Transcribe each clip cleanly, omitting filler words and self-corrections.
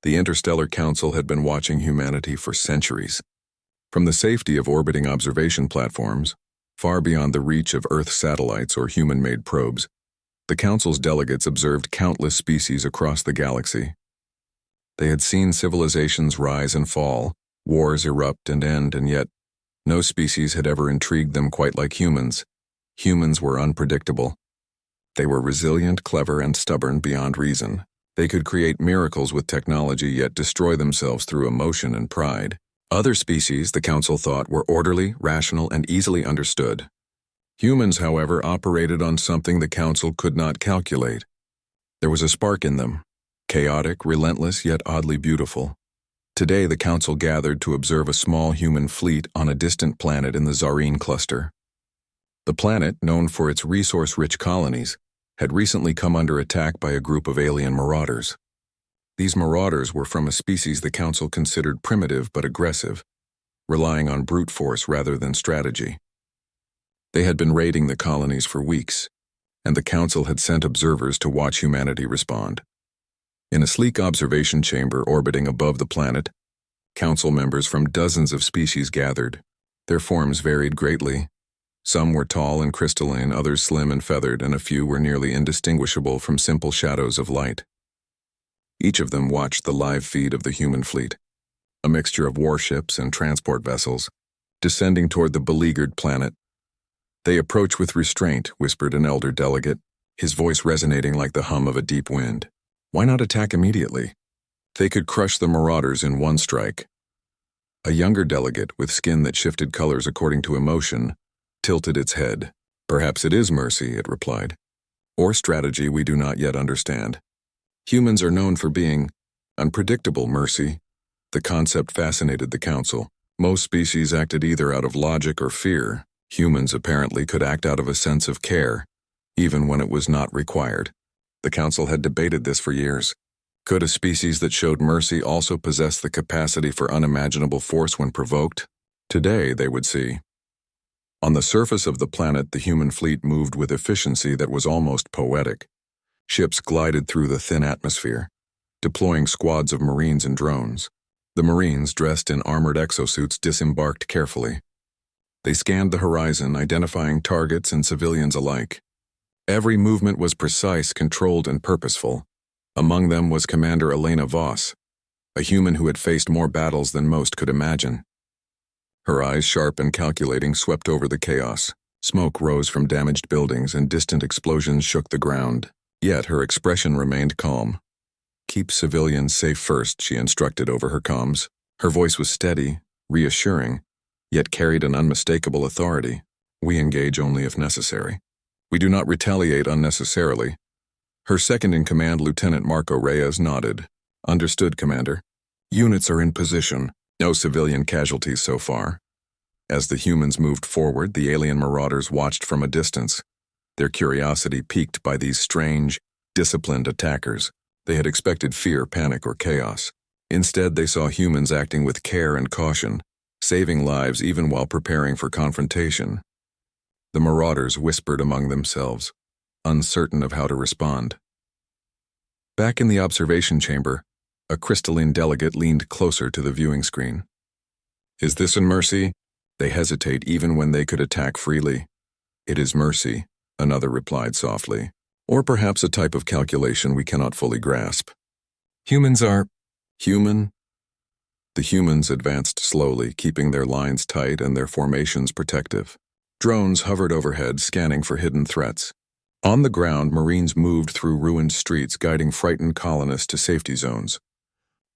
The Interstellar Council had been watching humanity for centuries. From the safety of orbiting observation platforms, far beyond the reach of Earth satellites or human-made probes, the Council's delegates observed countless species across the galaxy. They had seen civilizations rise and fall, wars erupt and end, and yet no species had ever intrigued them quite like humans. Humans were unpredictable. They were resilient, clever, and stubborn beyond reason. They could create miracles with technology yet destroy themselves through emotion and pride. Other species, the Council thought, were orderly, rational, and easily understood. Humans, however, operated on something the Council could not calculate. There was a spark in them, chaotic, relentless, yet oddly beautiful. Today, the Council gathered to observe a small human fleet on a distant planet in the Zarine cluster. The planet, known for its resource-rich colonies, had recently come under attack by a group of alien marauders. These marauders were from a species the Council considered primitive but aggressive, relying on brute force rather than strategy. They had been raiding the colonies for weeks, and the Council had sent observers to watch humanity respond. In a sleek observation chamber orbiting above the planet, Council members from dozens of species gathered. Their forms varied greatly. Some were tall and crystalline, others slim and feathered, and a few were nearly indistinguishable from simple shadows of light. Each of them watched the live feed of the human fleet, a mixture of warships and transport vessels, descending toward the beleaguered planet. "They approach with restraint," whispered an elder delegate, his voice resonating like the hum of a deep wind. "Why not attack immediately? They could crush the marauders in one strike." A younger delegate, with skin that shifted colors according to emotion, tilted its head. "Perhaps it is mercy," it replied, "or strategy we do not yet understand. Humans are known for being unpredictable. Mercy." The concept fascinated the Council. Most species acted either out of logic or fear. Humans apparently could act out of a sense of care, even when it was not required. The Council had debated this for years. Could a species that showed mercy also possess the capacity for unimaginable force when provoked? Today, they would see. On the surface of the planet, the human fleet moved with efficiency that was almost poetic. Ships glided through the thin atmosphere, deploying squads of Marines and drones. The Marines, dressed in armored exosuits, disembarked carefully. They scanned the horizon, identifying targets and civilians alike. Every movement was precise, controlled, and purposeful. Among them was Commander Elena Voss, a human who had faced more battles than most could imagine. Her eyes, sharp and calculating, swept over the chaos. Smoke rose from damaged buildings and distant explosions shook the ground. Yet her expression remained calm. "Keep civilians safe first," she instructed over her comms. Her voice was steady, reassuring, yet carried an unmistakable authority. "We engage only if necessary. We do not retaliate unnecessarily." Her second-in-command, Lieutenant Marco Reyes, nodded. "Understood, Commander. Units are in position. No civilian casualties so far." As the humans moved forward, the alien marauders watched from a distance, their curiosity piqued by these strange, disciplined attackers. They had expected fear, panic, or chaos. Instead, they saw humans acting with care and caution, saving lives even while preparing for confrontation. The marauders whispered among themselves, uncertain of how to respond. Back in the observation chamber, a crystalline delegate leaned closer to the viewing screen. "Is this in mercy?" They hesitate even when they could attack freely. "It is mercy," another replied softly. "Or perhaps a type of calculation we cannot fully grasp." "Humans are human?" The humans advanced slowly, keeping their lines tight and their formations protective. Drones hovered overhead, scanning for hidden threats. On the ground, Marines moved through ruined streets, guiding frightened colonists to safety zones.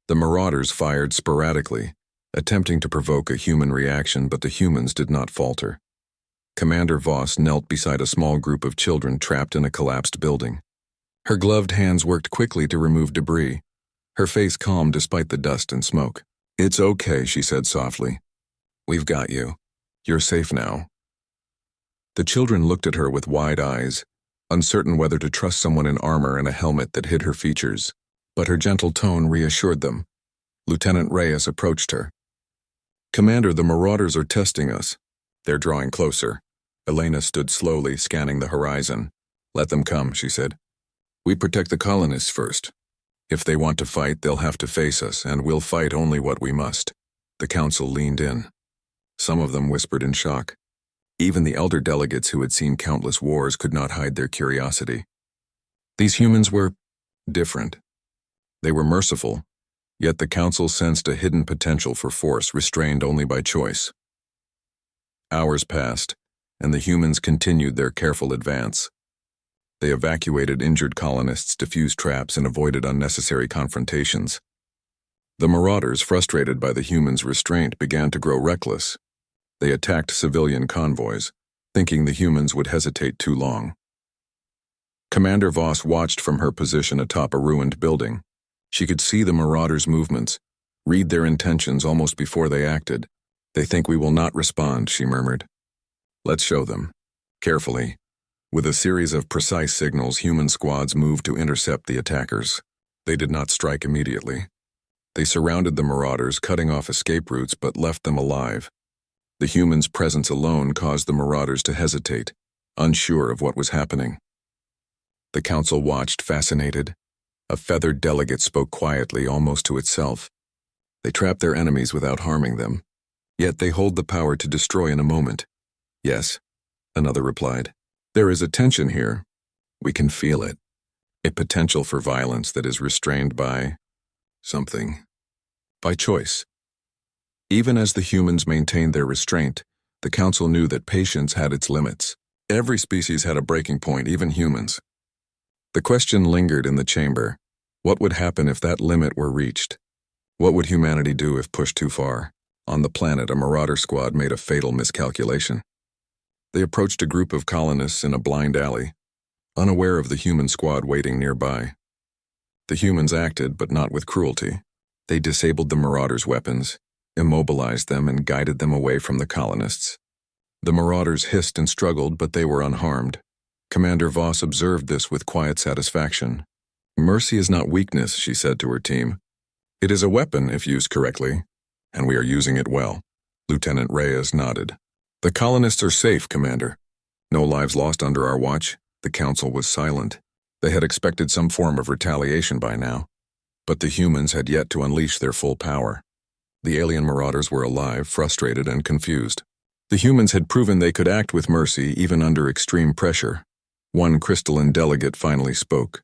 The marauders fired sporadically, attempting to provoke a human reaction, but the humans did not falter. Commander Voss knelt beside a small group of children trapped in a collapsed building. Her gloved hands worked quickly to remove debris, her face calm despite the dust and smoke. "It's okay," she said softly. "We've got you. You're safe now." The children looked at her with wide eyes, uncertain whether to trust someone in armor and a helmet that hid her features. But her gentle tone reassured them. Lieutenant Reyes approached her. "Commander, the marauders are testing us. They're drawing closer." Elena stood slowly, scanning the horizon. "Let them come," she said. "We protect the colonists first." If they want to fight, they'll have to face us, and we'll fight only what we must. The council leaned in. Some of them whispered in shock. Even the elder delegates who had seen countless wars could not hide their curiosity. These humans were different. They were merciful, yet the council sensed a hidden potential for force restrained only by choice. Hours passed, and the humans continued their careful advance. They evacuated injured colonists, defused traps, and avoided unnecessary confrontations. The marauders, frustrated by the humans' restraint, began to grow reckless. They attacked civilian convoys, thinking the humans would hesitate too long. Commander Voss watched from her position atop a ruined building. She could see the marauders' movements, read their intentions almost before they acted. "They think we will not respond," she murmured. "Let's show them." Carefully, with a series of precise signals, human squads moved to intercept the attackers. They did not strike immediately. They surrounded the marauders, cutting off escape routes, but left them alive. The humans' presence alone caused the marauders to hesitate, unsure of what was happening. The council watched, fascinated. A feathered delegate spoke quietly, almost to itself. "They trap their enemies without harming them. Yet they hold the power to destroy in a moment." "Yes," another replied. "There is a tension here. We can feel it. A potential for violence that is restrained by something. By choice." Even as the humans maintained their restraint, the council knew that patience had its limits. Every species had a breaking point, even humans. The question lingered in the chamber. What would happen if that limit were reached? What would humanity do if pushed too far? On the planet, a marauder squad made a fatal miscalculation. They approached a group of colonists in a blind alley, unaware of the human squad waiting nearby. The humans acted, but not with cruelty. They disabled the marauders' weapons, immobilized them, and guided them away from the colonists. The marauders hissed and struggled, but they were unharmed. Commander Voss observed this with quiet satisfaction. "Mercy is not weakness," she said to her team. "It is a weapon if used correctly, and we are using it well." Lieutenant Reyes nodded. "The colonists are safe, Commander. No lives lost under our watch." The council was silent. They had expected some form of retaliation by now, but the humans had yet to unleash their full power. The alien marauders were alive, frustrated, and confused. The humans had proven they could act with mercy even under extreme pressure. One crystalline delegate finally spoke.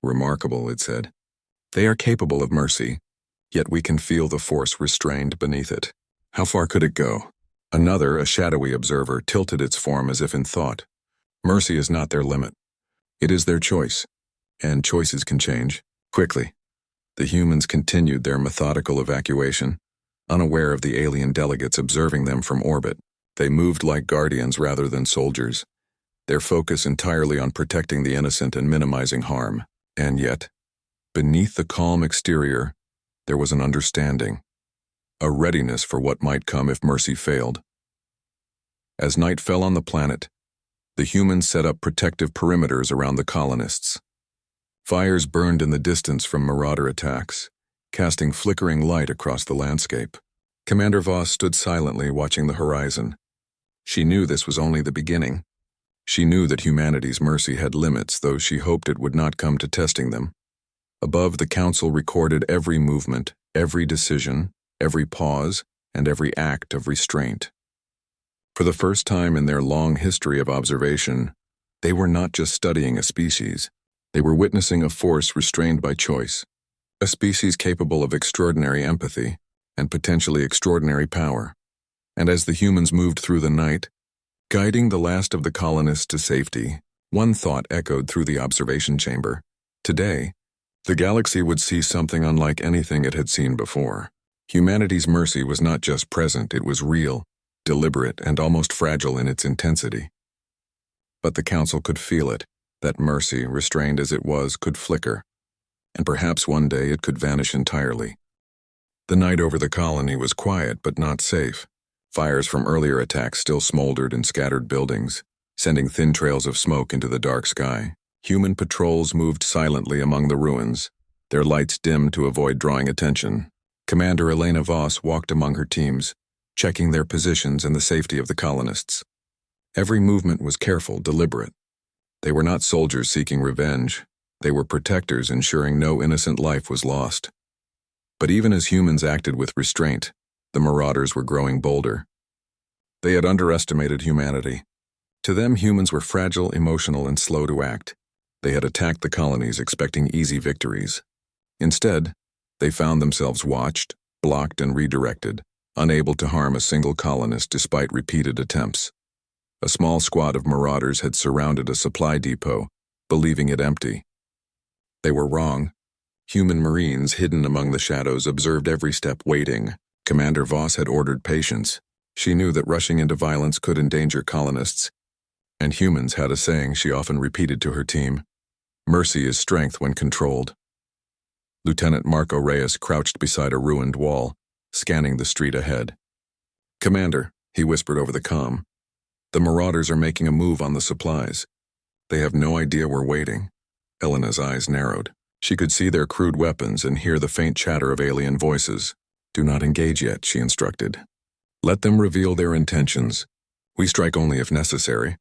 "Remarkable," it said. "They are capable of mercy, yet we can feel the force restrained beneath it. How far could it go?" Another, a shadowy observer, tilted its form as if in thought. "Mercy is not their limit. It is their choice, and choices can change quickly." The humans continued their methodical evacuation, unaware of the alien delegates observing them from orbit. They moved like guardians rather than soldiers, their focus entirely on protecting the innocent and minimizing harm. And yet, beneath the calm exterior, there was an understanding, a readiness for what might come if mercy failed. As night fell on the planet, the humans set up protective perimeters around the colonists. Fires burned in the distance from marauder attacks, casting flickering light across the landscape. Commander Voss stood silently watching the horizon. She knew this was only the beginning. She knew that humanity's mercy had limits, though she hoped it would not come to testing them. Above, the council recorded every movement, every decision, every pause, and every act of restraint. For the first time in their long history of observation, they were not just studying a species. They were witnessing a force restrained by choice, a species capable of extraordinary empathy and potentially extraordinary power. And as the humans moved through the night, guiding the last of the colonists to safety, one thought echoed through the observation chamber. Today, the galaxy would see something unlike anything it had seen before. Humanity's mercy was not just present, it was real, deliberate, and almost fragile in its intensity. But the council could feel it. That mercy, restrained as it was, could flicker, and perhaps one day it could vanish entirely. The night over the colony was quiet but not safe. Fires from earlier attacks still smoldered in scattered buildings, sending thin trails of smoke into the dark sky. Human patrols moved silently among the ruins, their lights dimmed to avoid drawing attention. Commander Elena Voss walked among her teams, checking their positions and the safety of the colonists. Every movement was careful, deliberate. They were not soldiers seeking revenge. They were protectors, ensuring no innocent life was lost. But even as humans acted with restraint, the marauders were growing bolder. They had underestimated humanity. To them, humans were fragile, emotional, and slow to act. They had attacked the colonies expecting easy victories. Instead, they found themselves watched, blocked, and redirected, unable to harm a single colonist despite repeated attempts. A small squad of marauders had surrounded a supply depot, believing it empty. They were wrong. Human marines hidden among the shadows observed every step, waiting. Commander Voss had ordered patience. She knew that rushing into violence could endanger colonists, and humans had a saying she often repeated to her team: mercy is strength when controlled. Lieutenant Marco Reyes crouched beside a ruined wall, scanning the street ahead. "Commander," he whispered over the comm, "the marauders are making a move on the supplies. They have no idea we're waiting." Elena's eyes narrowed. She could see their crude weapons and hear the faint chatter of alien voices. "Do not engage yet," she instructed. "Let them reveal their intentions. We strike only if necessary."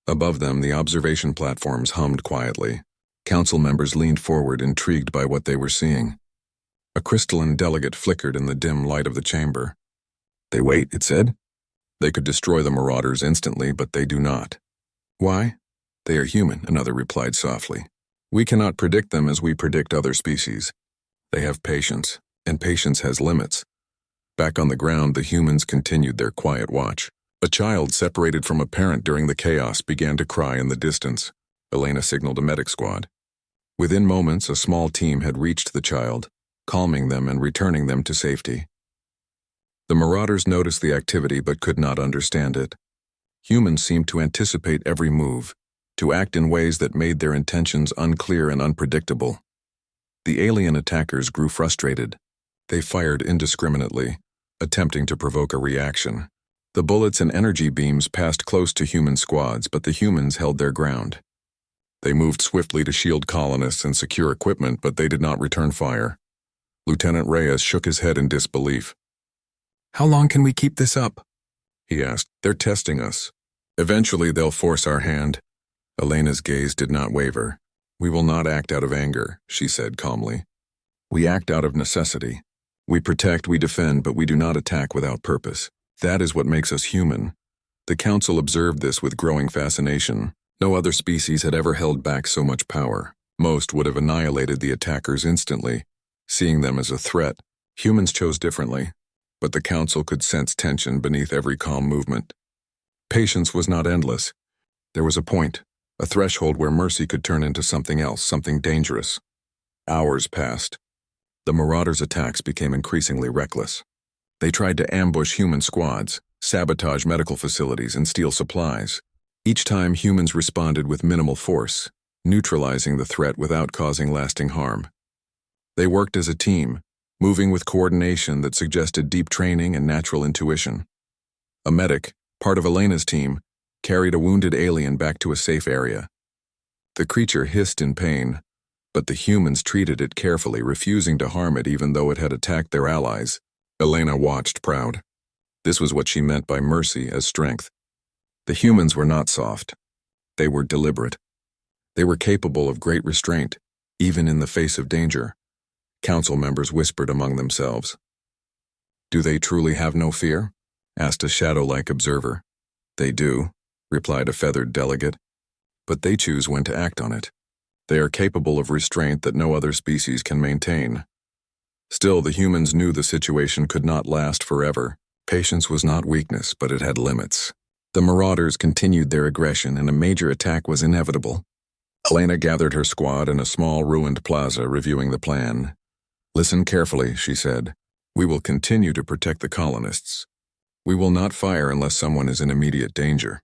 Above them, the observation platforms hummed quietly. Council members leaned forward, intrigued by what they were seeing. A crystalline delegate flickered in the dim light of the chamber. "They wait," it said. "They could destroy the marauders instantly, but they do not." "Why?" "They are human," another replied softly. "We cannot predict them as we predict other species. They have patience, and patience has limits." Back on the ground, the humans continued their quiet watch. A child separated from a parent during the chaos began to cry in the distance. Elena signaled a medic squad. Within moments, a small team had reached the child, calming them and returning them to safety. The marauders noticed the activity but could not understand it. Humans seemed to anticipate every move, to act in ways that made their intentions unclear and unpredictable. The alien attackers grew frustrated. They fired indiscriminately, attempting to provoke a reaction. The bullets and energy beams passed close to human squads, but the humans held their ground. They moved swiftly to shield colonists and secure equipment, but they did not return fire. Lieutenant Reyes shook his head in disbelief. "How long can we keep this up?" he asked. "They're testing us. Eventually they'll force our hand." Elena's gaze did not waver. "We will not act out of anger," she said calmly. "We act out of necessity. We protect, we defend, but we do not attack without purpose. That is what makes us human." The Council observed this with growing fascination. No other species had ever held back so much power. Most would have annihilated the attackers instantly, seeing them as a threat. Humans chose differently, but the Council could sense tension beneath every calm movement. Patience was not endless. There was a point, a threshold where mercy could turn into something else, something dangerous. Hours passed. The marauders' attacks became increasingly reckless. They tried to ambush human squads, sabotage medical facilities, and steal supplies. Each time, humans responded with minimal force, neutralizing the threat without causing lasting harm. They worked as a team, moving with coordination that suggested deep training and natural intuition. A medic, part of Elena's team, carried a wounded alien back to a safe area. The creature hissed in pain, but the humans treated it carefully, refusing to harm it even though it had attacked their allies. Elena watched, proud. This was what she meant by mercy as strength. The humans were not soft. They were deliberate. They were capable of great restraint, even in the face of danger. Council members whispered among themselves. "Do they truly have no fear?" asked a shadow-like observer. "They do," replied a feathered delegate. "But they choose when to act on it. They are capable of restraint that no other species can maintain." Still, the humans knew the situation could not last forever. Patience was not weakness, but it had limits. The marauders continued their aggression, and a major attack was inevitable. Elena gathered her squad in a small ruined plaza, reviewing the plan. "Listen carefully," she said. "We will continue to protect the colonists. We will not fire unless someone is in immediate danger.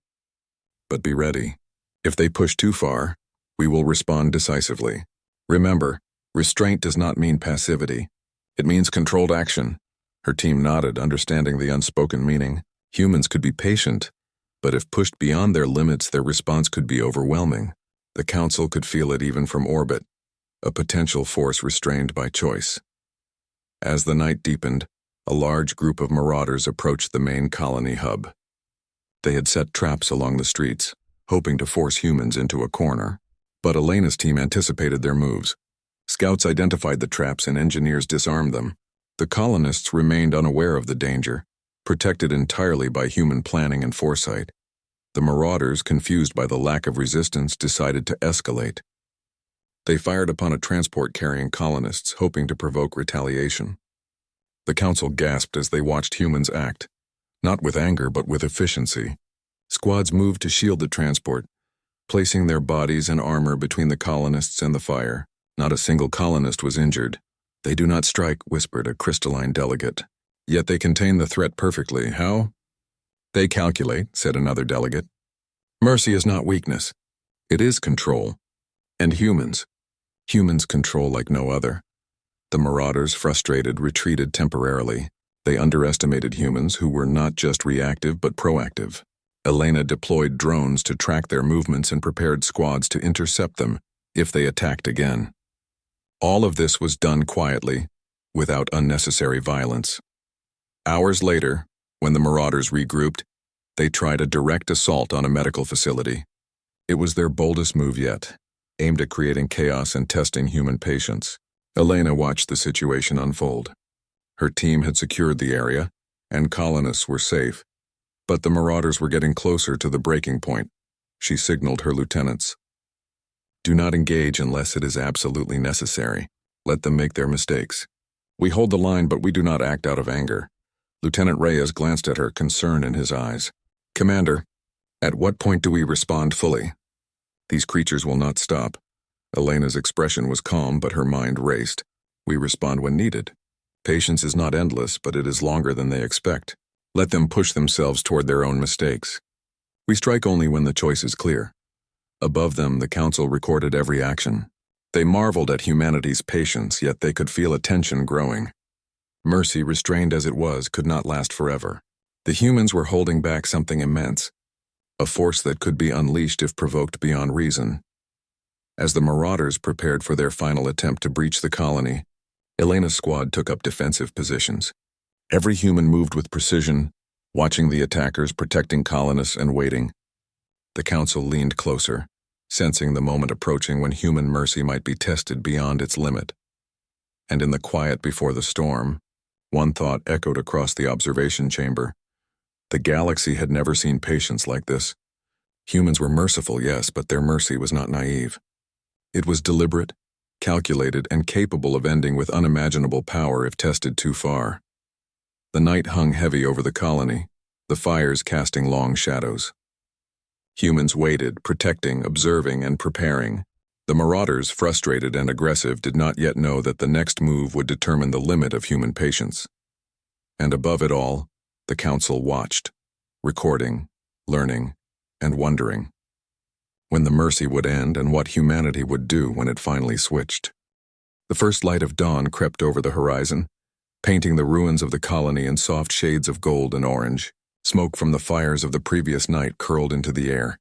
But be ready. If they push too far, we will respond decisively. Remember, restraint does not mean passivity. It means controlled action." Her team nodded, understanding the unspoken meaning. Humans could be patient, but if pushed beyond their limits, their response could be overwhelming. The Council could feel it even from orbit, a potential force restrained by choice. As the night deepened, a large group of marauders approached the main colony hub. They had set traps along the streets, hoping to force humans into a corner. But Elena's team anticipated their moves. Scouts identified the traps and engineers disarmed them. The colonists remained unaware of the danger, protected entirely by human planning and foresight. The marauders, confused by the lack of resistance, decided to escalate. They fired upon a transport carrying colonists, hoping to provoke retaliation. The council gasped as they watched humans act, not with anger but with efficiency. Squads moved to shield the transport, placing their bodies and armor between the colonists and the fire. Not a single colonist was injured. "They do not strike," whispered a crystalline delegate. "Yet they contain the threat perfectly. How?" "They calculate," said another delegate. "Mercy is not weakness. It is control. And humans control like no other." The marauders, frustrated, retreated temporarily. They underestimated humans who were not just reactive but proactive. Elena deployed drones to track their movements and prepared squads to intercept them if they attacked again. All of this was done quietly, without unnecessary violence. Hours later, when the marauders regrouped, they tried a direct assault on a medical facility. It was their boldest move yet, aimed at creating chaos and testing human patience. Elena watched the situation unfold. Her team had secured the area, and colonists were safe. But the marauders were getting closer to the breaking point. She signaled her lieutenants. "Do not engage unless it is absolutely necessary. Let them make their mistakes. We hold the line, but we do not act out of anger." Lieutenant Reyes glanced at her, concern in his eyes. "Commander, at what point do we respond fully? These creatures will not stop." Elena's expression was calm, but her mind raced. "We respond when needed. Patience is not endless, but it is longer than they expect. Let them push themselves toward their own mistakes. We strike only when the choice is clear." Above them, the council recorded every action. They marveled at humanity's patience, yet they could feel a tension growing. Mercy, restrained as it was, could not last forever. The humans were holding back something immense, a force that could be unleashed if provoked beyond reason. As the marauders prepared for their final attempt to breach the colony, Elena's squad took up defensive positions. Every human moved with precision, watching the attackers, protecting colonists, and waiting. The council leaned closer, sensing the moment approaching when human mercy might be tested beyond its limit. And in the quiet before the storm, one thought echoed across the observation chamber. The galaxy had never seen patience like this. Humans were merciful, yes, but their mercy was not naive. It was deliberate, calculated, and capable of ending with unimaginable power if tested too far. The night hung heavy over the colony, the fires casting long shadows. Humans waited, protecting, observing, and preparing. The marauders, frustrated and aggressive, did not yet know that the next move would determine the limit of human patience. And above it all, the council watched, recording, learning, and wondering when the mercy would end and what humanity would do when it finally switched. The first light of dawn crept over the horizon, painting the ruins of the colony in soft shades of gold and orange. Smoke from the fires of the previous night curled into the air,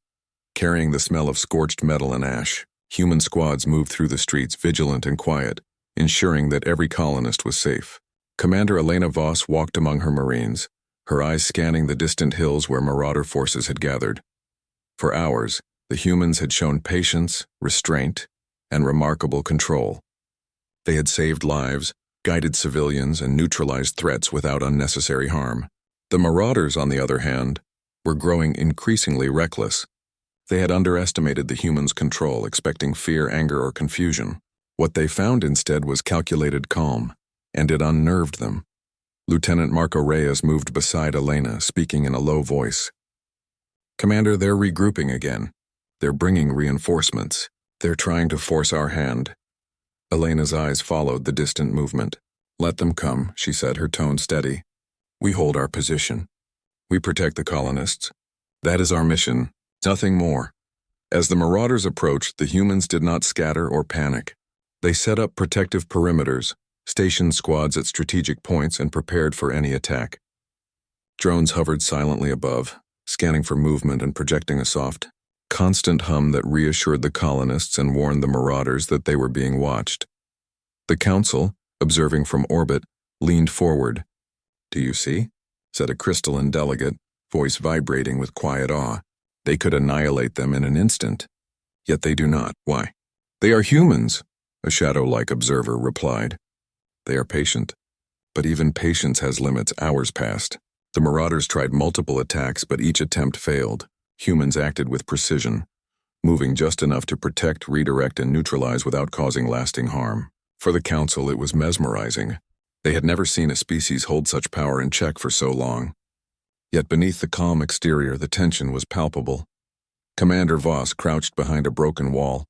carrying the smell of scorched metal and ash. Human squads moved through the streets, vigilant and quiet, ensuring that every colonist was safe. Commander Elena Voss walked among her Marines, her eyes scanning the distant hills where marauder forces had gathered. For hours, the humans had shown patience, restraint, and remarkable control. They had saved lives, guided civilians, and neutralized threats without unnecessary harm. The marauders, on the other hand, were growing increasingly reckless. They had underestimated the humans' control, expecting fear, anger, or confusion. What they found instead was calculated calm, and it unnerved them. Lieutenant Marco Reyes moved beside Elena, speaking in a low voice. "Commander, they're regrouping again. They're bringing reinforcements. They're trying to force our hand." Elena's eyes followed the distant movement. "Let them come," she said, her tone steady. "We hold our position. We protect the colonists. That is our mission, nothing more." As the marauders approached, the humans did not scatter or panic. They set up protective perimeters, stationed squads at strategic points, and prepared for any attack. Drones hovered silently above, scanning for movement and projecting a soft, constant hum that reassured the colonists and warned the marauders that they were being watched. The council, observing from orbit, leaned forward. "Do you see?" said a crystalline delegate, voice vibrating with quiet awe. "They could annihilate them in an instant. Yet they do not. Why? They are humans, a shadow-like observer replied. They are patient. But even patience has limits. Hours passed. The Marauders tried multiple attacks, but each attempt failed. Humans acted with precision, moving just enough to protect, redirect, and neutralize without causing lasting harm. For the Council, it was mesmerizing. They had never seen a species hold such power in check for so long. Yet beneath the calm exterior, the tension was palpable. Commander Voss crouched behind a broken wall,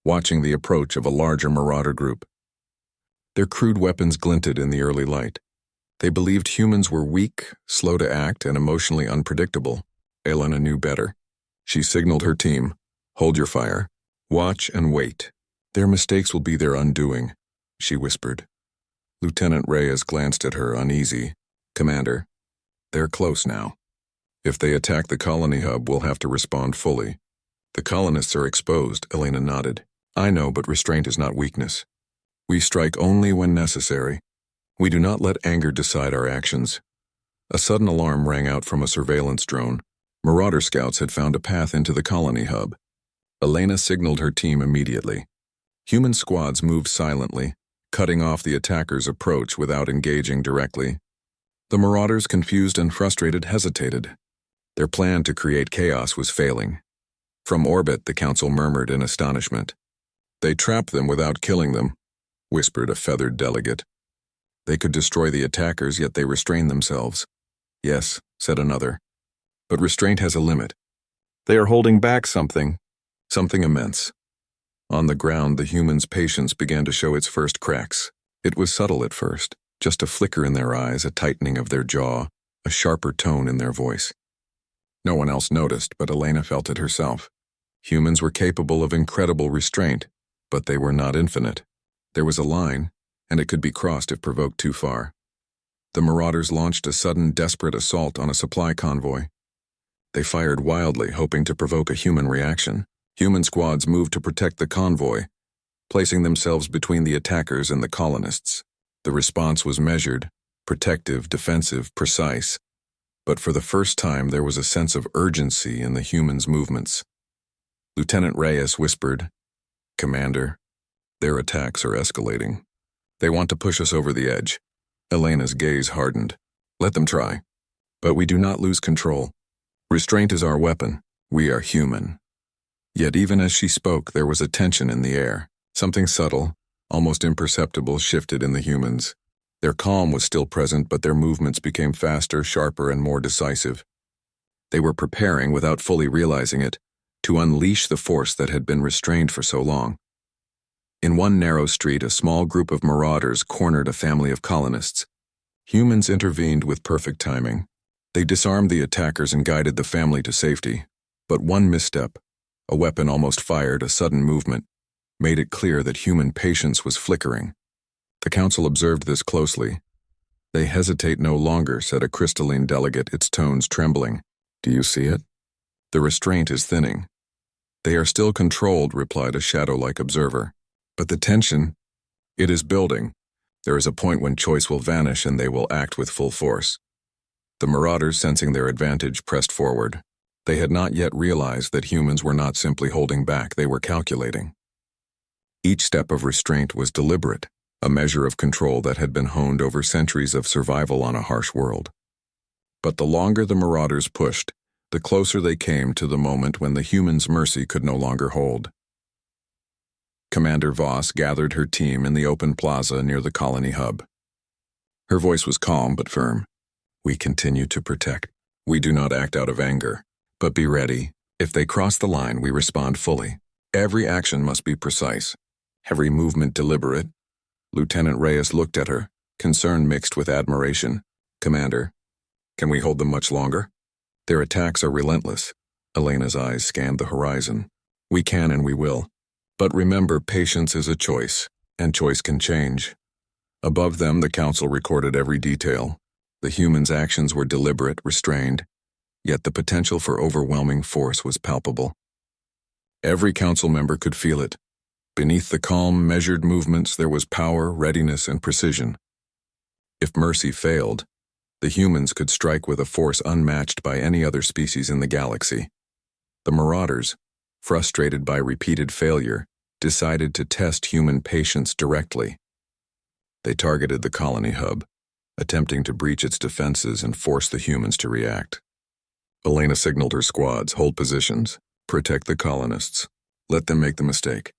watching the approach of a larger Marauder group. Their crude weapons glinted in the early light. They believed humans were weak, slow to act, and emotionally unpredictable. Elena knew better. She signaled her team, "Hold your fire. Watch and wait. Their mistakes will be their undoing," she whispered. Lieutenant Reyes glanced at her, uneasy. "Commander, they're close now. If they attack the colony hub, we'll have to respond fully." "The colonists are exposed," Elena nodded. "I know, but restraint is not weakness. We strike only when necessary. We do not let anger decide our actions." A sudden alarm rang out from a surveillance drone. Marauder scouts had found a path into the colony hub. Elena signaled her team immediately. Human squads moved silently, cutting off the attackers' approach without engaging directly. The Marauders, confused and frustrated, hesitated. Their plan to create chaos was failing. From orbit, the Council murmured in astonishment. "They trapped them without killing them," whispered a feathered delegate. "They could destroy the attackers, yet they restrain themselves." "Yes," said another. "But restraint has a limit. They are holding back something immense." On the ground, the humans' patience began to show its first cracks. It was subtle at first, just a flicker in their eyes, a tightening of their jaw, a sharper tone in their voice. No one else noticed, but Elena felt it herself. Humans were capable of incredible restraint, but they were not infinite. There was a line, and it could be crossed if provoked too far. The Marauders launched a sudden, desperate assault on a supply convoy. They fired wildly, hoping to provoke a human reaction. Human squads moved to protect the convoy, placing themselves between the attackers and the colonists. The response was measured, protective, defensive, precise. But for the first time, there was a sense of urgency in the humans' movements. Lieutenant Reyes whispered, "Commander, their attacks are escalating. They want to push us over the edge." Elena's gaze hardened. "Let them try. But we do not lose control. Restraint is our weapon. We are human." Yet even as she spoke, there was a tension in the air. Something subtle, almost imperceptible, shifted in the humans. Their calm was still present, but their movements became faster, sharper, and more decisive. They were preparing, without fully realizing it, to unleash the force that had been restrained for so long. In one narrow street, a small group of Marauders cornered a family of colonists. Humans intervened with perfect timing. They disarmed the attackers and guided the family to safety. But one misstep, a weapon almost fired, a sudden movement, made it clear that human patience was flickering. The Council observed this closely. "They hesitate no longer," said a crystalline delegate, its tones trembling. "Do you see it? The restraint is thinning." "They are still controlled," replied a shadow-like observer. "But the tension, it is building. There is a point when choice will vanish and they will act with full force." The Marauders, sensing their advantage, pressed forward. They had not yet realized that humans were not simply holding back, they were calculating. Each step of restraint was deliberate, a measure of control that had been honed over centuries of survival on a harsh world. But the longer the Marauders pushed, the closer they came to the moment when the humans' mercy could no longer hold. Commander Voss gathered her team in the open plaza near the colony hub. Her voice was calm but firm. "We continue to protect. We do not act out of anger. But be ready. If they cross the line, we respond fully. Every action must be precise. Every movement deliberate." Lieutenant Reyes looked at her, concern mixed with admiration. "Commander, can we hold them much longer?" "Their attacks are relentless." Elena's eyes scanned the horizon. "We can and we will. But remember, patience is a choice, and choice can change." Above them, the Council recorded every detail. The humans' actions were deliberate, restrained, yet the potential for overwhelming force was palpable. Every Council member could feel it. Beneath the calm, measured movements, there was power, readiness, and precision. If mercy failed, the humans could strike with a force unmatched by any other species in the galaxy. The Marauders, frustrated by repeated failure, decided to test human patience directly. They targeted the colony hub, attempting to breach its defenses and force the humans to react. Elena signaled her squads, hold positions, protect the colonists, let them make the mistake.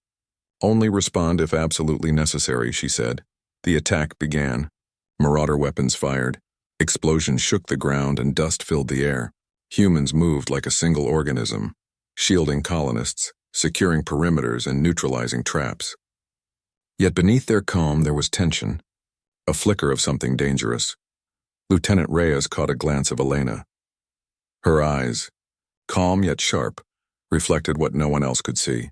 Only respond if absolutely necessary, she said. The attack began. Marauder weapons fired. Explosions shook the ground and dust filled the air. Humans moved like a single organism, shielding colonists, securing perimeters and neutralizing traps. Yet beneath their calm there was tension, a flicker of something dangerous. Lieutenant Reyes caught a glance of Elena. Her eyes, calm yet sharp, reflected what no one else could see.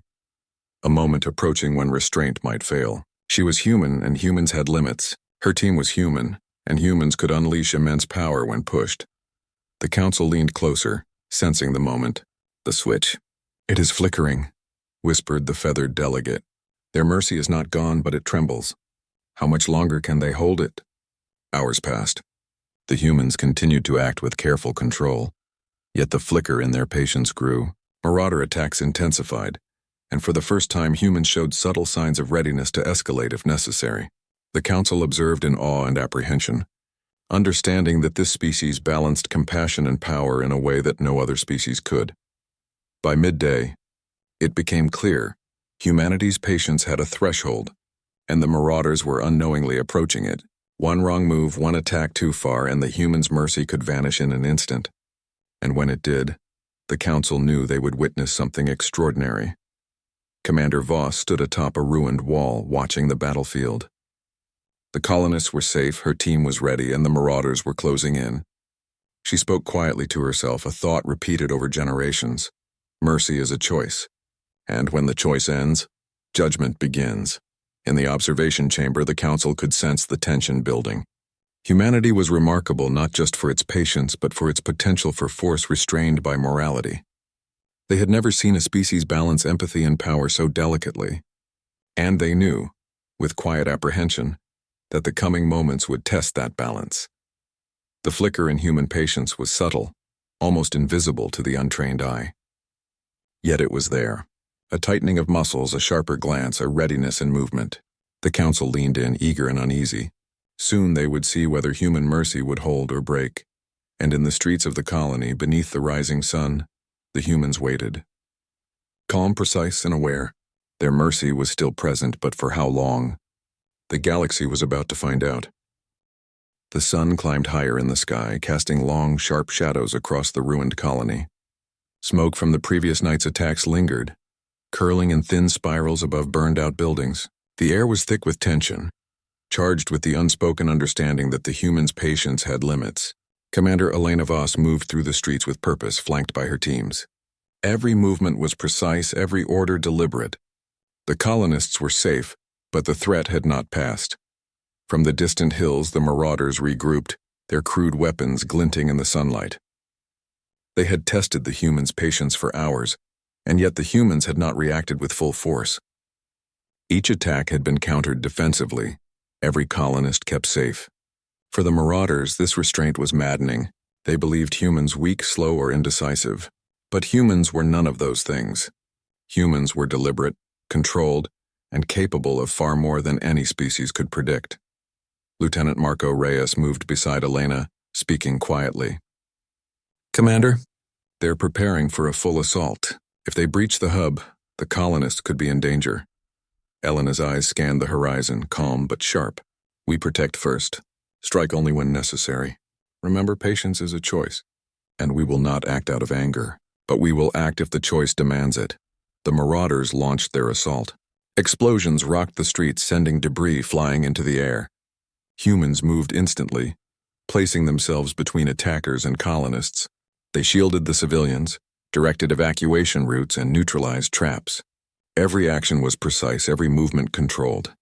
A moment approaching when restraint might fail. She was human, and humans had limits. Her team was human, and humans could unleash immense power when pushed. The council leaned closer, sensing the moment. The switch. "It is flickering," whispered the feathered delegate. "Their mercy is not gone, but it trembles. How much longer can they hold it?" Hours passed. The humans continued to act with careful control, yet the flicker in their patience grew. Marauder attacks intensified, and for the first time humans showed subtle signs of readiness to escalate if necessary. The council observed in awe and apprehension, understanding that this species balanced compassion and power in a way that no other species could. By midday, it became clear humanity's patience had a threshold, and the marauders were unknowingly approaching it. One wrong move, one attack too far, and the humans' mercy could vanish in an instant. And when it did, the council knew they would witness something extraordinary. Commander Voss stood atop a ruined wall, watching the battlefield. The colonists were safe, her team was ready, and the marauders were closing in. She spoke quietly to herself, a thought repeated over generations. Mercy is a choice, and when the choice ends, judgment begins. In the observation chamber, the council could sense the tension building. Humanity was remarkable not just for its patience, but for its potential for force restrained by morality. They had never seen a species balance empathy and power so delicately. And they knew, with quiet apprehension, that the coming moments would test that balance. The flicker in human patience was subtle, almost invisible to the untrained eye. Yet it was there. A tightening of muscles, a sharper glance, a readiness in movement. The council leaned in, eager and uneasy. Soon they would see whether human mercy would hold or break. And in the streets of the colony, beneath the rising sun, the humans waited. Calm, precise, and aware. Their mercy was still present, but for how long? The galaxy was about to find out. The sun climbed higher in the sky, casting long, sharp shadows across the ruined colony. Smoke from the previous night's attacks lingered, curling in thin spirals above burned-out buildings. The air was thick with tension, charged with the unspoken understanding that the humans' patience had limits. Commander Elena Voss moved through the streets with purpose, flanked by her teams. Every movement was precise, every order deliberate. The colonists were safe, but the threat had not passed. From the distant hills, the marauders regrouped, their crude weapons glinting in the sunlight. They had tested the humans' patience for hours, and yet the humans had not reacted with full force. Each attack had been countered defensively. Every colonist kept safe. For the marauders, this restraint was maddening. They believed humans weak, slow, or indecisive. But humans were none of those things. Humans were deliberate, controlled, and capable of far more than any species could predict. Lieutenant Marco Reyes moved beside Elena, speaking quietly. "Commander, they're preparing for a full assault. If they breach the hub, the colonists could be in danger." Elena's eyes scanned the horizon, calm but sharp. "We protect first. Strike only when necessary. Remember, patience is a choice. And we will not act out of anger, but we will act if the choice demands it." The marauders launched their assault. Explosions rocked the streets, sending debris flying into the air. Humans moved instantly, placing themselves between attackers and colonists. They shielded the civilians, directed evacuation routes, and neutralized traps. Every action was precise, every movement controlled.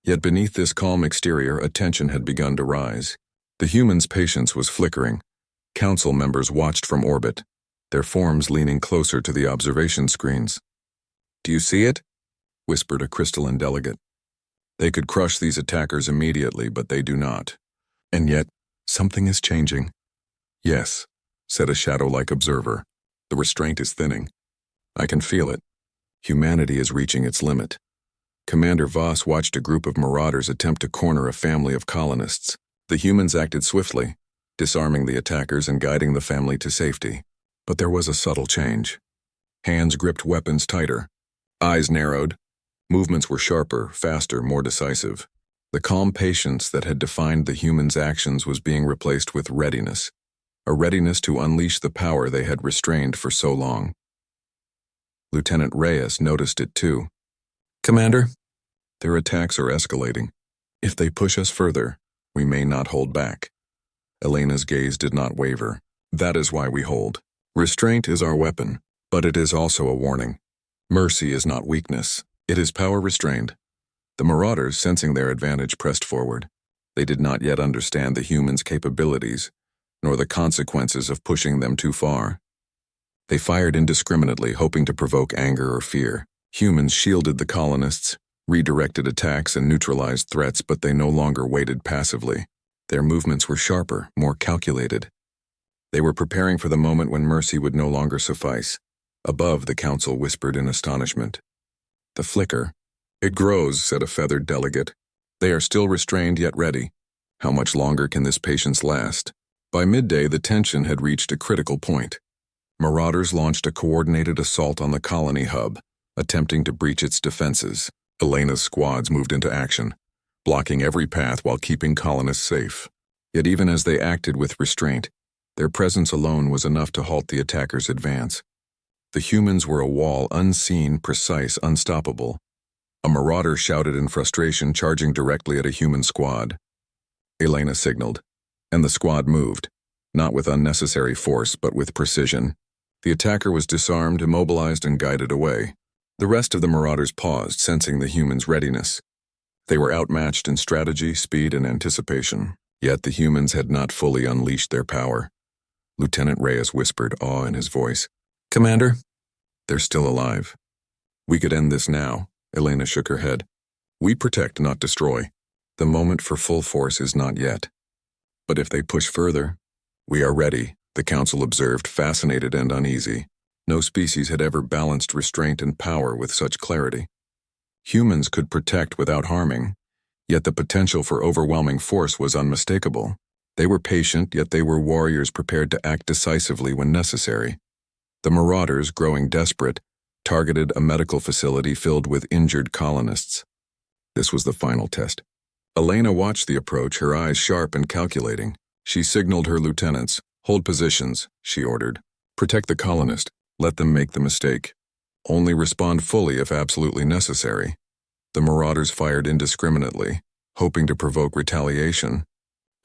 Yet beneath this calm exterior, a tension had begun to rise. The humans' patience was flickering. Council members watched from orbit, their forms leaning closer to the observation screens. "Do you see it?" whispered a crystalline delegate. "They could crush these attackers immediately, but they do not. And yet, something is changing." "Yes," said a shadow-like observer. "The restraint is thinning. I can feel it. Humanity is reaching its limit." Commander Voss watched a group of marauders attempt to corner a family of colonists. The humans acted swiftly, disarming the attackers and guiding the family to safety. But there was a subtle change. Hands gripped weapons tighter. Eyes narrowed. Movements were sharper, faster, more decisive. The calm patience that had defined the humans' actions was being replaced with readiness. A readiness to unleash the power they had restrained for so long. Lieutenant Reyes noticed it too. "Commander, their attacks are escalating. If they push us further, we may not hold back." Elena's gaze did not waver. "That is why we hold. Restraint is our weapon, but it is also a warning. Mercy is not weakness. It is power restrained." The marauders, sensing their advantage, pressed forward. They did not yet understand the humans' capabilities, nor the consequences of pushing them too far. They fired indiscriminately, hoping to provoke anger or fear. Humans shielded the colonists, redirected attacks and neutralized threats, but they no longer waited passively. Their movements were sharper, more calculated. They were preparing for the moment when mercy would no longer suffice. Above, the council whispered in astonishment. "The flicker. It grows," said a feathered delegate. "They are still restrained yet ready. How much longer can this patience last?" By midday, the tension had reached a critical point. Marauders launched a coordinated assault on the colony hub, attempting to breach its defenses. Elena's squads moved into action, blocking every path while keeping colonists safe. Yet even as they acted with restraint, their presence alone was enough to halt the attackers' advance. The humans were a wall, unseen, precise, unstoppable. A marauder shouted in frustration, charging directly at a human squad. Elena signaled, and the squad moved, not with unnecessary force, but with precision. The attacker was disarmed, immobilized, and guided away. The rest of the marauders paused, sensing the humans' readiness. They were outmatched in strategy, speed, and anticipation. Yet the humans had not fully unleashed their power. Lieutenant Reyes whispered, awe in his voice. "Commander, they're still alive. We could end this now." Elena shook her head. "We protect, not destroy. The moment for full force is not yet. But if they push further, we are ready," the council observed, fascinated and uneasy. No species had ever balanced restraint and power with such clarity. Humans could protect without harming, yet the potential for overwhelming force was unmistakable. They were patient, yet they were warriors prepared to act decisively when necessary. The marauders, growing desperate, targeted a medical facility filled with injured colonists. This was the final test. Elena watched the approach, her eyes sharp and calculating. She signaled her lieutenants. "Hold positions," she ordered. "Protect the colonist. Let them make the mistake. Only respond fully if absolutely necessary." The marauders fired indiscriminately, hoping to provoke retaliation.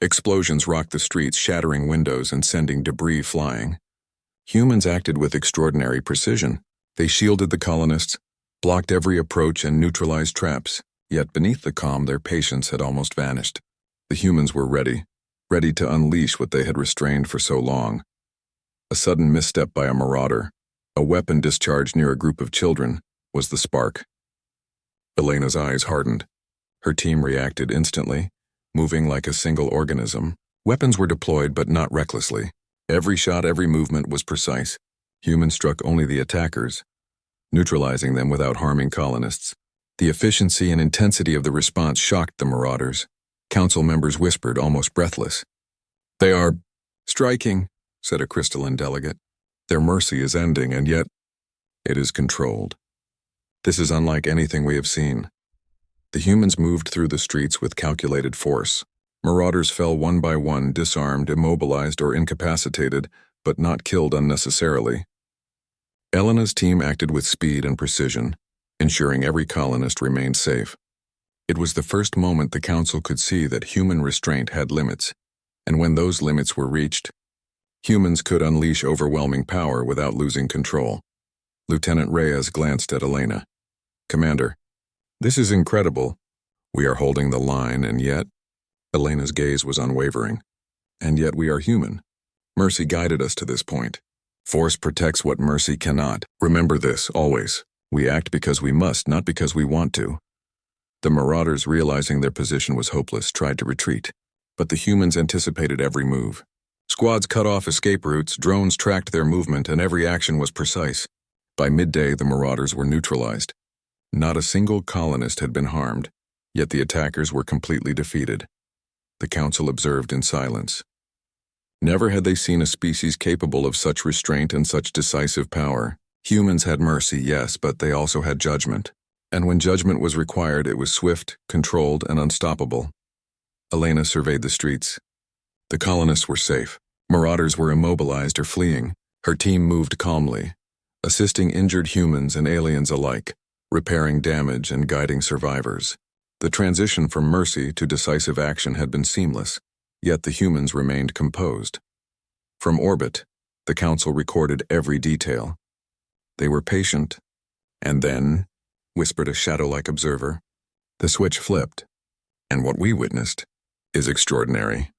Explosions rocked the streets, shattering windows and sending debris flying. Humans acted with extraordinary precision. They shielded the colonists, blocked every approach, and neutralized traps. Yet beneath the calm, their patience had almost vanished. The humans were ready to unleash what they had restrained for so long. A sudden misstep by a marauder, a weapon discharged near a group of children, was the spark. Elena's eyes hardened. Her team reacted instantly, moving like a single organism. Weapons were deployed, but not recklessly. Every shot, every movement was precise. Humans struck only the attackers, neutralizing them without harming colonists. The efficiency and intensity of the response shocked the marauders. Council members whispered, almost breathless. "They are striking," said a crystalline delegate. "Their mercy is ending, and yet it is controlled. This is unlike anything we have seen." The humans moved through the streets with calculated force. Marauders fell one by one, disarmed, immobilized, or incapacitated, but not killed unnecessarily. Elena's team acted with speed and precision, ensuring every colonist remained safe. It was the first moment the council could see that human restraint had limits, and when those limits were reached, humans could unleash overwhelming power without losing control. Lieutenant Reyes glanced at Elena. "Commander, this is incredible. We are holding the line, and yet..." Elena's gaze was unwavering. "And yet we are human. Mercy guided us to this point. Force protects what mercy cannot. Remember this, always. We act because we must, not because we want to." The marauders, realizing their position was hopeless, tried to retreat, but the humans anticipated every move. Squads cut off escape routes, drones tracked their movement, and every action was precise. By midday, the marauders were neutralized. Not a single colonist had been harmed, yet the attackers were completely defeated. The council observed in silence. Never had they seen a species capable of such restraint and such decisive power. Humans had mercy, yes, but they also had judgment. And when judgment was required, it was swift, controlled, and unstoppable. Elena surveyed the streets. The colonists were safe. Marauders were immobilized or fleeing. Her team moved calmly, assisting injured humans and aliens alike, repairing damage and guiding survivors. The transition from mercy to decisive action had been seamless, yet the humans remained composed. From orbit, the council recorded every detail. They were patient. And then, whispered a shadow-like observer, the switch flipped. And what we witnessed is extraordinary.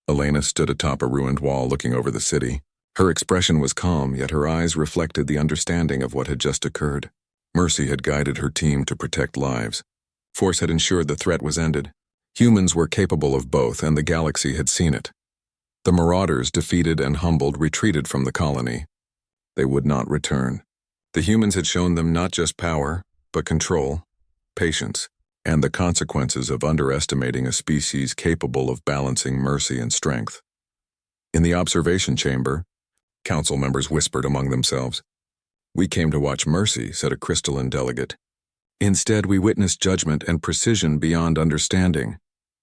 Elena stood atop a ruined wall looking over the city. Her expression was calm, yet her eyes reflected the understanding of what had just occurred. Mercy had guided her team to protect lives. Force had ensured the threat was ended. Humans were capable of both, and the galaxy had seen it. The marauders, defeated and humbled, retreated from the colony. They would not return. The humans had shown them not just power, but control, patience, and the consequences of underestimating a species capable of balancing mercy and strength. In the observation chamber, council members whispered among themselves. "We came to watch mercy," said a crystalline delegate. "Instead, we witnessed judgment and precision beyond understanding."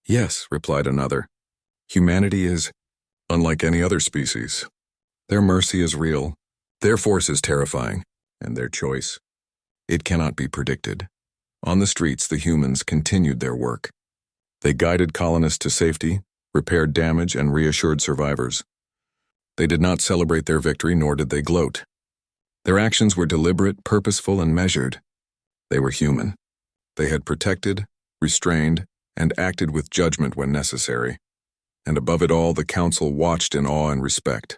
"Yes," replied another. "Humanity is unlike any other species. Their mercy is real, their force is terrifying, and their choice, it cannot be predicted." On the streets, the humans continued their work. They guided colonists to safety, repaired damage, and reassured survivors. They did not celebrate their victory, nor did they gloat. Their actions were deliberate, purposeful, and measured. They were human. They had protected, restrained, and acted with judgment when necessary. And above it all, the council watched in awe and respect.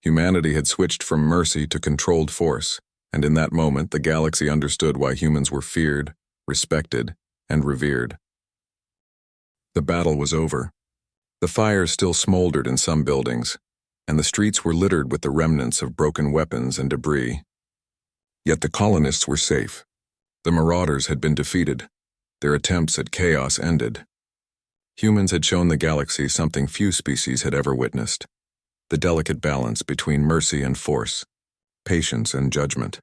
Humanity had switched from mercy to controlled force, and in that moment, the galaxy understood why humans were feared, respected, and revered. The battle was over. The fires still smoldered in some buildings, and the streets were littered with the remnants of broken weapons and debris. Yet the colonists were safe. The marauders had been defeated. Their attempts at chaos ended. Humans had shown the galaxy something few species had ever witnessed: the delicate balance between mercy and force, patience and judgment.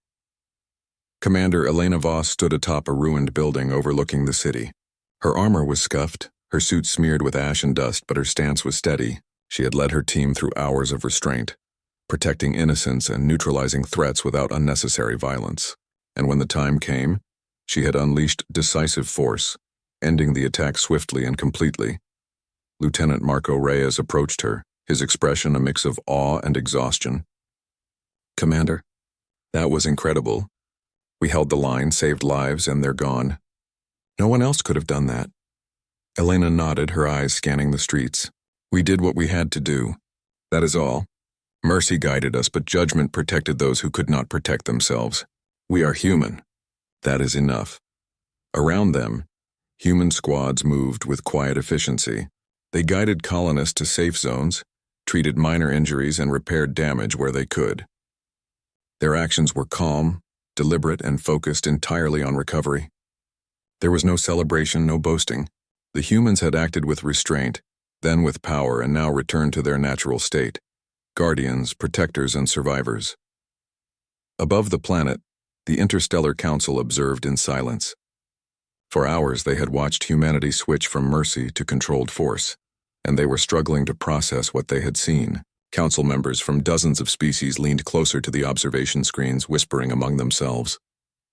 Commander Elena Voss stood atop a ruined building overlooking the city. Her armor was scuffed, her suit smeared with ash and dust, but her stance was steady. She had led her team through hours of restraint, protecting innocents and neutralizing threats without unnecessary violence. And when the time came, she had unleashed decisive force, ending the attack swiftly and completely. Lieutenant Marco Reyes approached her, his expression a mix of awe and exhaustion. "Commander, that was incredible. We held the line, saved lives, and they're gone. No one else could have done that." Elena nodded, her eyes scanning the streets. "We did what we had to do. That is all. Mercy guided us, but judgment protected those who could not protect themselves. We are human. That is enough." Around them, human squads moved with quiet efficiency. They guided colonists to safe zones, treated minor injuries, and repaired damage where they could. Their actions were calm, deliberate, and focused entirely on recovery. There was no celebration, no boasting. The humans had acted with restraint, then with power, and now returned to their natural state: guardians, protectors, and survivors. Above the planet, the Interstellar Council observed in silence. For hours they had watched humanity switch from mercy to controlled force, and they were struggling to process what they had seen. Council members from dozens of species leaned closer to the observation screens, whispering among themselves.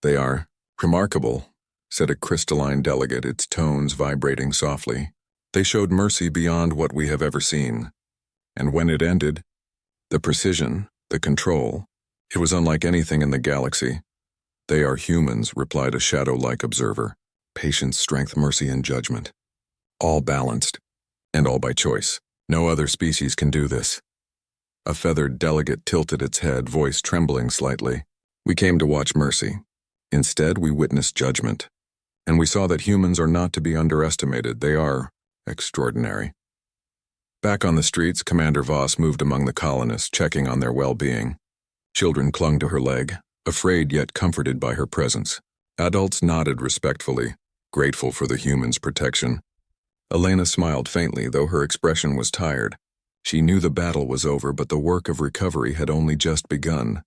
"They are remarkable," said a crystalline delegate, its tones vibrating softly. "They showed mercy beyond what we have ever seen. And when it ended, the precision, the control, it was unlike anything in the galaxy." "They are humans," replied a shadow-like observer. "Patience, strength, mercy, and judgment. All balanced, and all by choice. No other species can do this." A feathered delegate tilted its head, voice trembling slightly. "We came to watch mercy. Instead, we witnessed judgment. And we saw that humans are not to be underestimated. They are extraordinary." Back on the streets, Commander Voss moved among the colonists, checking on their well-being. Children clung to her leg, afraid yet comforted by her presence. Adults nodded respectfully, grateful for the humans' protection. Elena smiled faintly, though her expression was tired. She knew the battle was over, but the work of recovery had only just begun.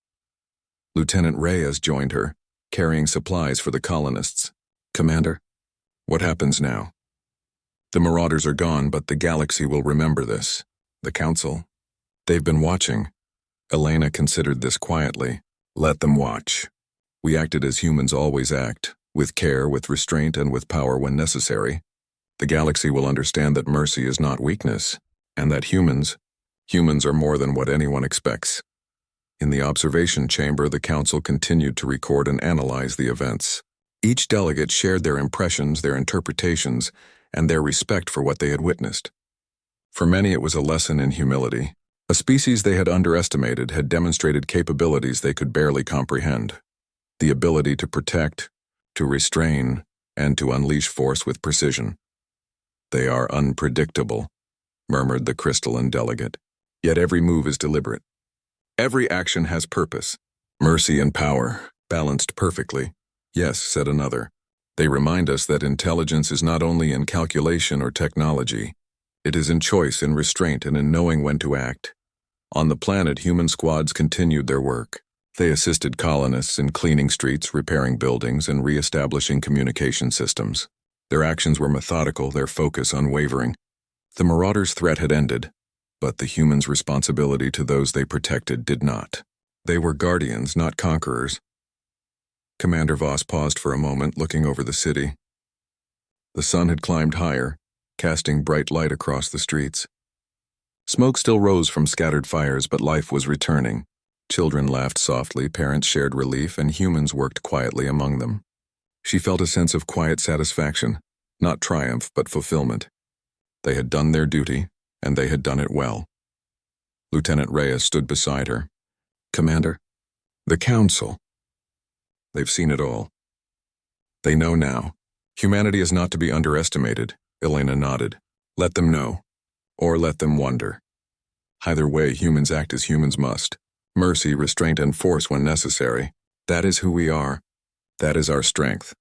Lieutenant Reyes joined her, carrying supplies for the colonists. "Commander, what happens now?" "The Marauders are gone, but the galaxy will remember this. The Council, they've been watching." Elena considered this quietly. "Let them watch. We acted as humans always act, with care, with restraint, and with power when necessary. The galaxy will understand that mercy is not weakness, and that humans are more than what anyone expects." In the observation chamber, the Council continued to record and analyze the events. Each delegate shared their impressions, their interpretations, and their respect for what they had witnessed. For many, it was a lesson in humility. A species they had underestimated had demonstrated capabilities they could barely comprehend. The ability to protect, to restrain, and to unleash force with precision. "They are unpredictable," murmured the crystalline delegate. "Yet every move is deliberate. Every action has purpose. Mercy and power, balanced perfectly." "Yes," said another. "They remind us that intelligence is not only in calculation or technology. It is in choice, in restraint, and in knowing when to act." On the planet, human squads continued their work. They assisted colonists in cleaning streets, repairing buildings, and re-establishing communication systems. Their actions were methodical, their focus unwavering. The Marauders' threat had ended, but the humans' responsibility to those they protected did not. They were guardians, not conquerors. Commander Voss paused for a moment, looking over the city. The sun had climbed higher, casting bright light across the streets. Smoke still rose from scattered fires, but life was returning. Children laughed softly, parents shared relief, and humans worked quietly among them. She felt a sense of quiet satisfaction, not triumph, but fulfillment. They had done their duty, and they had done it well. Lieutenant Reyes stood beside her. "Commander, the Council. They've seen it all. They know now. Humanity is not to be underestimated." Elena nodded. "Let them know, or let them wonder. Either way, humans act as humans must. Mercy, restraint, and force when necessary. That is who we are. That is our strength."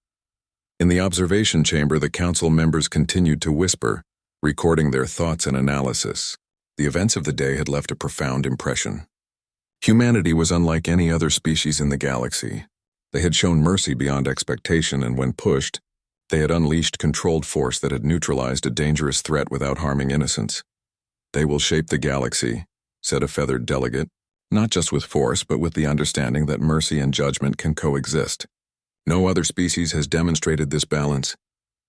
In the observation chamber, the Council members continued to whisper, recording their thoughts and analysis. The events of the day had left a profound impression. Humanity was unlike any other species in the galaxy. They had shown mercy beyond expectation, and when pushed, they had unleashed controlled force that had neutralized a dangerous threat without harming innocents. "They will shape the galaxy," said a feathered delegate, "not just with force, but with the understanding that mercy and judgment can coexist. No other species has demonstrated this balance."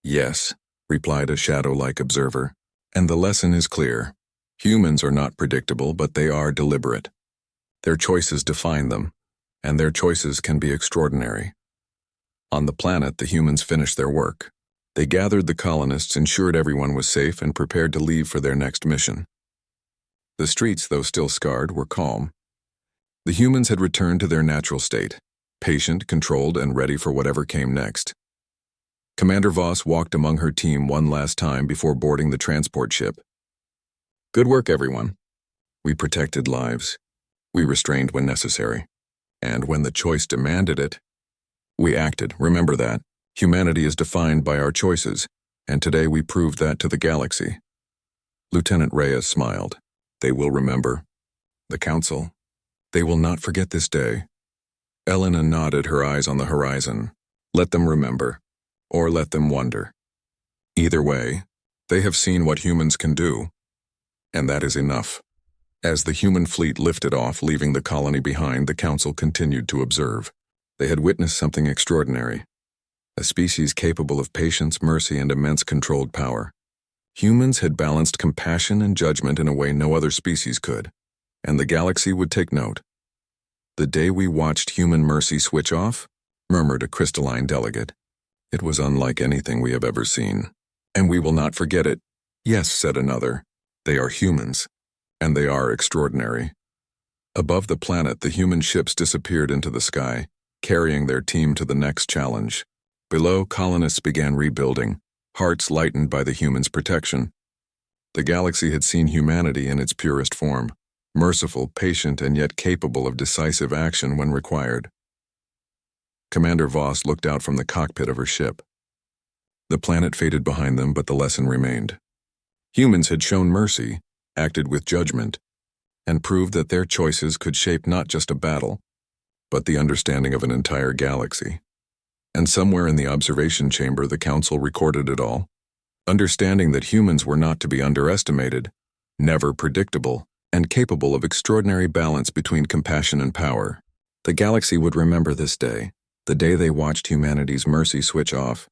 "Yes," replied a shadow-like observer, "and the lesson is clear. Humans are not predictable, but they are deliberate. Their choices define them, and their choices can be extraordinary." On the planet, the humans finished their work. They gathered the colonists, ensured everyone was safe, and prepared to leave for their next mission. The streets, though still scarred, were calm. The humans had returned to their natural state, patient, controlled, and ready for whatever came next. Commander Voss walked among her team one last time before boarding the transport ship. "Good work, everyone. We protected lives. We restrained when necessary. And when the choice demanded it, we acted. Remember that. Humanity is defined by our choices, and today we proved that to the galaxy." Lieutenant Reyes smiled. "They will remember. The Council. They will not forget this day." Elena nodded, her eyes on the horizon. "Let them remember, or let them wonder. Either way, they have seen what humans can do, and that is enough." As the human fleet lifted off, leaving the colony behind, the Council continued to observe. They had witnessed something extraordinary. A species capable of patience, mercy, and immense controlled power. Humans had balanced compassion and judgment in a way no other species could, and the galaxy would take note. "The day we watched human mercy switch off," murmured a crystalline delegate, "it was unlike anything we have ever seen. And we will not forget it." "Yes," said another. "They are humans, and they are extraordinary." Above the planet, the human ships disappeared into the sky, carrying their team to the next challenge. Below, colonists began rebuilding, hearts lightened by the humans' protection. The galaxy had seen humanity in its purest form, merciful, patient, and yet capable of decisive action when required. Commander Voss looked out from the cockpit of her ship. The planet faded behind them, but the lesson remained. Humans had shown mercy, acted with judgment, and proved that their choices could shape not just a battle, but the understanding of an entire galaxy. And somewhere in the observation chamber, the Council recorded it all, understanding that humans were not to be underestimated, never predictable, and capable of extraordinary balance between compassion and power. The galaxy would remember this day, the day they watched humanity's mercy switch off,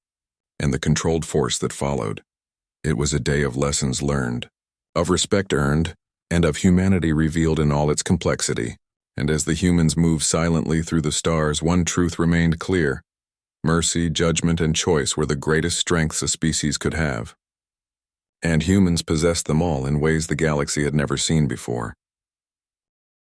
and the controlled force that followed. It was a day of lessons learned, of respect earned, and of humanity revealed in all its complexity. And as the humans moved silently through the stars, one truth remained clear. Mercy, judgment, and choice were the greatest strengths a species could have. And humans possessed them all in ways the galaxy had never seen before.